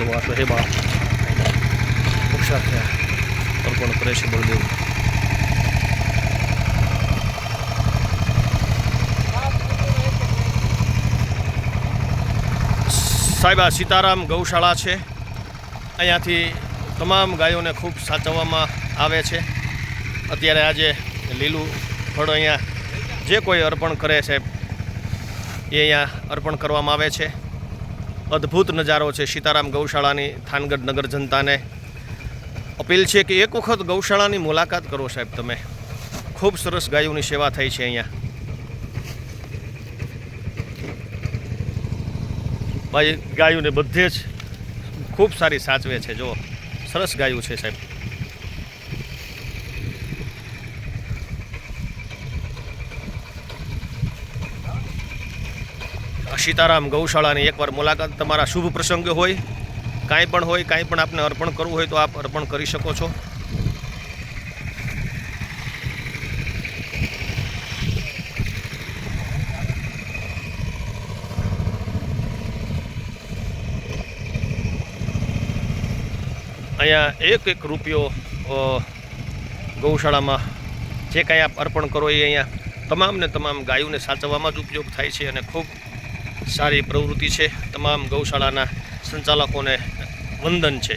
બધું વાતો હે બા સાથે અર્પણ કરે છે બળદેવ. સાહેબ આ સીતારામ ગૌશાળા છે. અહીંયાથી તમામ ગાયોને ખૂબ સાચવવામાં આવે છે. અત્યારે આજે લીલું ફળ અહીંયા જે કોઈ અર્પણ કરે સાહેબ એ અહીંયા અર્પણ કરવામાં આવે છે. અદ્ભુત નજારો છે સીતારામ ગૌશાળાની. થાનગઢ નગર જનતાને અપીલ છે કે એક વખત ગૌશાળાની મુલાકાત કરો સાહેબ તમે. ખૂબ સરસ ગાયોની સેવા થઈ છે અહીંયા. ભાઈ ગાયોને બધે જ ખૂબ સારી સાચવે છે. જો સરસ ગાયું છે સાહેબ. સીતારામ ગૌશાળાની એકવાર મુલાકાત તમારા શુભ પ્રસંગ હોય, કાંઈ પણ આપને અર્પણ કરવું હોય તો આપ અર્પણ કરી શકો છો. અહીંયા એક રૂપિયો ગૌશાળામાં જે કાંઈ આપ અર્પણ કરો એ અહીંયા તમામને તમામ ગાયોને સાચવવામાં જ ઉપયોગ થાય છે અને ખૂબ સારી પ્રવૃત્તિ છે. તમામ ગૌશાળાના સંચાલકોને વંદન છે.